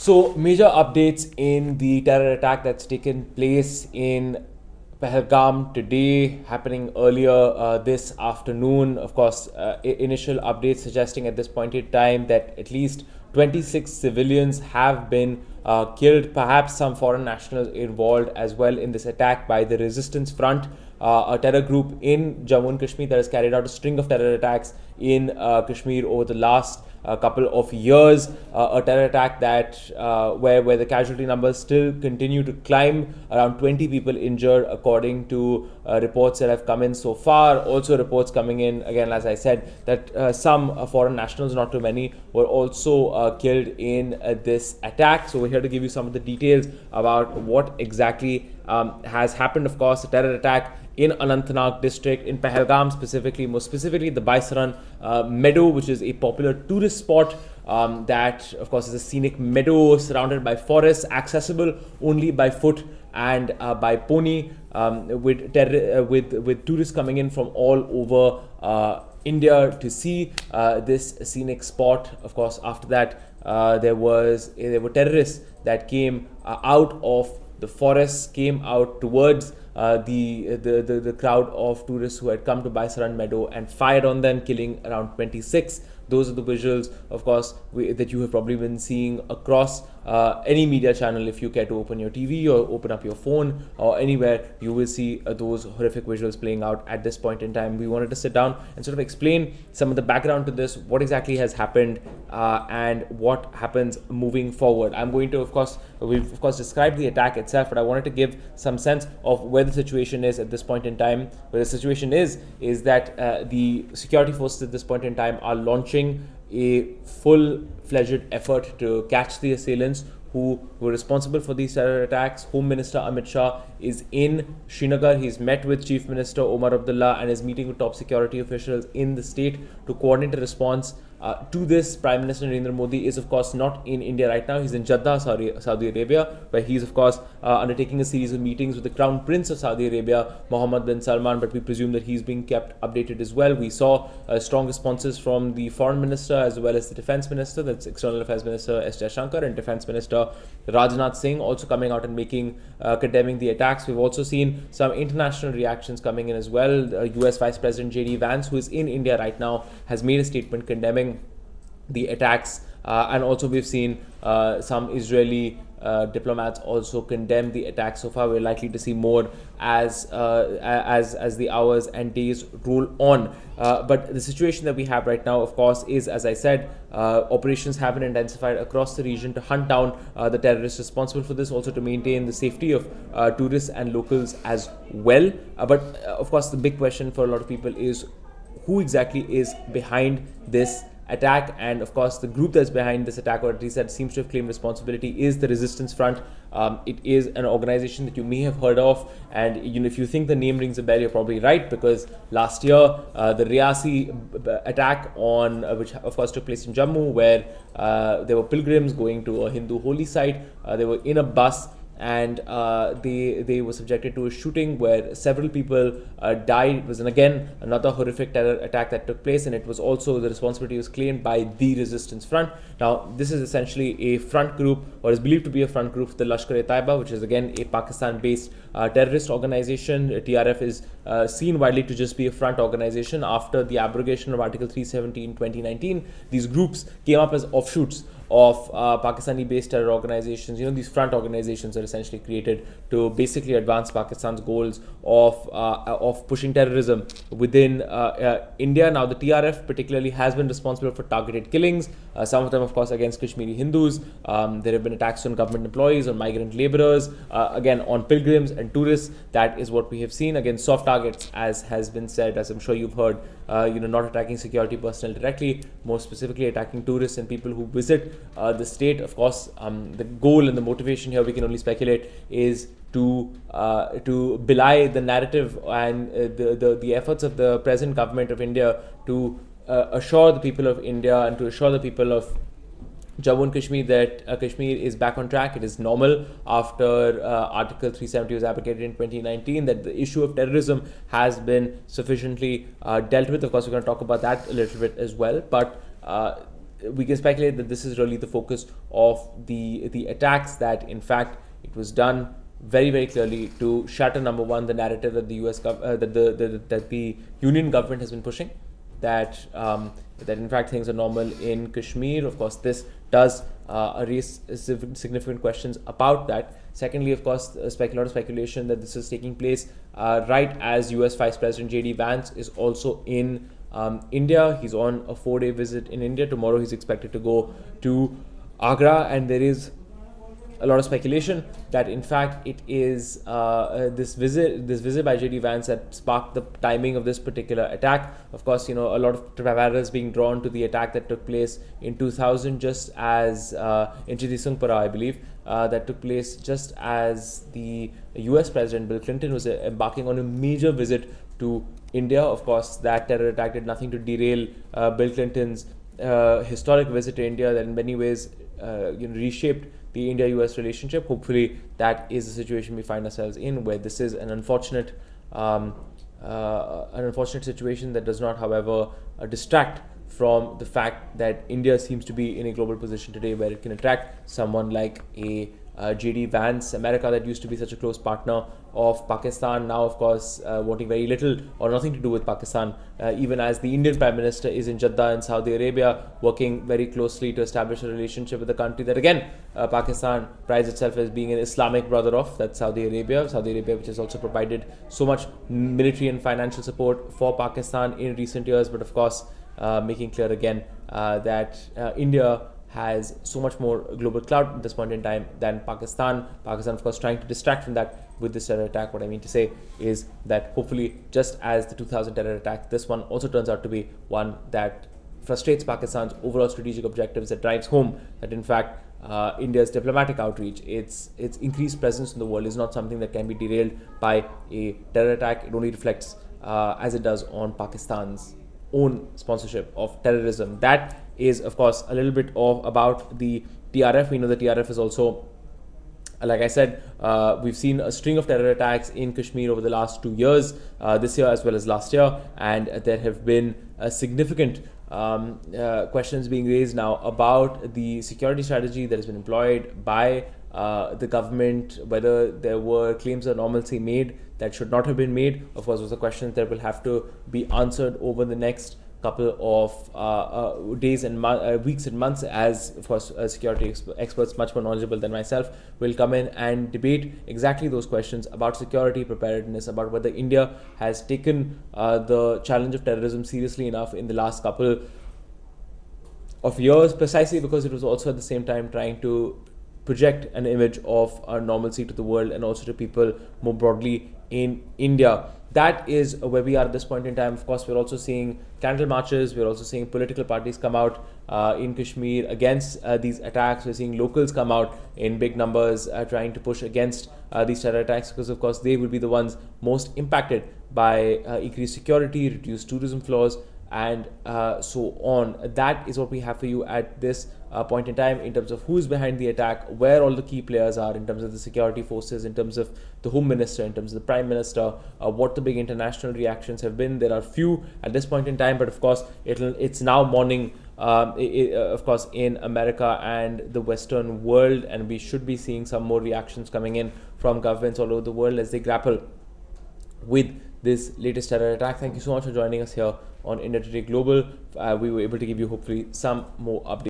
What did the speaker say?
So, major updates in the terror attack that's taken place in Pahalgam today, happening earlier this afternoon. Of course, initial updates suggesting at this point in time that at least 26 civilians have been killed, perhaps some foreign nationals involved as well in this attack by the Resistance Front, a terror group in Jammu and Kashmir that has carried out a string of terror attacks in Kashmir over the last couple of years. A terror attack that where the casualty numbers still continue to climb, around 20 people injured according to reports that have come in so far. Also reports coming in, again as I said, that some foreign nationals, not too many, were also killed in this attack. So we're here to give you some of the details about what exactly has happened. Of course, a terror attack in Anantnag district, in Pahalgam specifically, more specifically the Baisaran meadow, which is a popular tourist spot that of course is a scenic meadow surrounded by forests, accessible only by foot and by pony, with tourists coming in from all over India to see this scenic spot. Of course, after that there were terrorists that came out of the forests, came out towards the crowd of tourists who had come to Baisaran Meadow and fired on them, killing around 26. Those are the visuals, of course, that you have probably been seeing across any media channel. If you care to open your TV or open up your phone or anywhere, you will see those horrific visuals playing out at this point in time. We wanted to sit down and sort of explain some of the background to this, what exactly has happened, and what happens moving forward. I'm going to, we've of course described the attack itself, but I wanted to give some sense of where the situation is at this point in time. Where the situation is that the security forces at this point in time are launching a full-fledged effort to catch the assailants who were responsible for these terror attacks. Home Minister Amit Shah is in Srinagar. He's met with Chief Minister Omar Abdullah and is meeting with top security officials in the state to coordinate a response to this. Prime Minister Narendra Modi is of course not in India right now. He's in Jeddah, Saudi Arabia, where he's of course undertaking a series of meetings with the Crown Prince of Saudi Arabia, Mohammed bin Salman, but we presume that he's being kept updated as well. We saw strong responses from the Foreign Minister as well as the Defense Minister, that's External Affairs Minister S. Jaishankar, and Defense Minister Rajnath Singh also coming out and condemning the attacks. We've also seen some international reactions coming in as well. US Vice President J.D. Vance, who is in India right now, has made a statement condemning the attacks, and also we've seen some Israeli diplomats also condemn the attack. So far, we're likely to see more as the hours and days roll on. But the situation that we have right now, of course, is, as I said, operations have been intensified across the region to hunt down the terrorists responsible for this, also to maintain the safety of tourists and locals as well. But of course, the big question for a lot of people is who exactly is behind this attack. And of course, the group that's behind this attack, or at least that seems to have claimed responsibility, is the Resistance Front. It is an organization that you may have heard of, and if you think the name rings a bell, you're probably right, because last year the Riyasi attack on which of course took place in Jammu, where there were pilgrims going to a Hindu holy site. They were in a bus, and they were subjected to a shooting where several people died. It was again another horrific terror attack that took place, and it was also, the responsibility was claimed by the Resistance Front. Now, this is essentially a front group, or is believed to be a front group, the Lashkar-e-Taiba, which is again a Pakistan-based terrorist organization. TRF is seen widely to just be a front organization. After the abrogation of Article 370 in 2019, these groups came up as offshoots of Pakistani-based terror organizations. These front organizations are essentially created to basically advance Pakistan's goals of pushing terrorism within India. Now, the TRF particularly has been responsible for targeted killings, some of them, of course, against Kashmiri Hindus. There have been attacks on government employees, on migrant laborers, again, on pilgrims and tourists. That is what we have seen. Again, soft targets, as has been said, as I'm sure you've heard, not attacking security personnel directly, more specifically attacking tourists and people who visit the state. Of course, the goal and the motivation here, we can only speculate, is to belie the narrative and the efforts of the present government of India to assure the people of India and to assure the people of Jammu and Kashmir that Kashmir is back on track. It is normal after Article 370 was abrogated in 2019, that the issue of terrorism has been sufficiently dealt with. Of course, we're going to talk about that a little bit as well. But we can speculate that this is really the focus of the attacks, that in fact it was done very, very clearly to shatter, number one, the narrative that the US that the Union government has been pushing, that that in fact things are normal in Kashmir. Of course, this does raise significant questions about that. Secondly, of course, a lot of speculation that this is taking place right as US Vice President J.D. Vance is also in India. He's on a 4-day visit in India. Tomorrow he's expected to go to Agra, and there is a lot of speculation that in fact it is this visit by J.D. Vance that sparked the timing of this particular attack. Of course, a lot of parallels being drawn to the attack that took place in 2000, just as in Chidisungpura, I believe, that took place just as the US President Bill Clinton was embarking on a major visit to India. Of course, that terror attack did nothing to derail Bill Clinton's historic visit to India, that in many ways reshaped the India-US relationship. Hopefully, that is the situation we find ourselves in, where this is an unfortunate situation that does not, however, distract from the fact that India seems to be in a global position today where it can attract someone like a J.D. Vance. America, that used to be such a close partner of Pakistan, now of course wanting very little or nothing to do with Pakistan, even as the Indian Prime Minister is in Jeddah in Saudi Arabia, working very closely to establish a relationship with a country that again Pakistan prides itself as being an Islamic brother of, that's Saudi Arabia, which has also provided so much military and financial support for Pakistan in recent years, but of course making clear again that India has so much more global clout at this point in time than Pakistan. Pakistan, of course, trying to distract from that with this terror attack. What I mean to say is that hopefully, just as the 2000 terror attack, this one also turns out to be one that frustrates Pakistan's overall strategic objectives, that drives home that in fact India's diplomatic outreach, its increased presence in the world, is not something that can be derailed by a terror attack. It only reflects, as it does, on Pakistan's own sponsorship of terrorism. That is, of course, a little bit of about the TRF. We know the TRF is also, like I said, we've seen a string of terror attacks in Kashmir over the last 2 years, this year as well as last year, and there have been significant questions being raised now about the security strategy that has been employed by the government, whether there were claims of normalcy made that should not have been made. Of course, those are questions that will have to be answered over the next couple of days and weeks and months, as of course security experts much more knowledgeable than myself will come in and debate exactly those questions about security preparedness, about whether India has taken the challenge of terrorism seriously enough in the last couple of years, precisely because it was also at the same time trying to project an image of normalcy to the world and also to people more broadly in India. That is where we are at this point in time. Of course, we're also seeing candle marches. We're also seeing political parties come out in Kashmir against these attacks. We're seeing locals come out in big numbers trying to push against these terror attacks, because of course they will be the ones most impacted by increased security, reduced tourism flows, and so on. That is what we have for you at this point in time, in terms of who's behind the attack, where all the key players are in terms of the security forces, in terms of the Home Minister, in terms of the Prime Minister, what the big international reactions have been. There are few at this point in time, but of course it's now morning, of course, in America and the Western world, and we should be seeing some more reactions coming in from governments all over the world as they grapple with this latest terror attack. Thank you so much for joining us here on India Today Global. We were able to give you hopefully some more updates.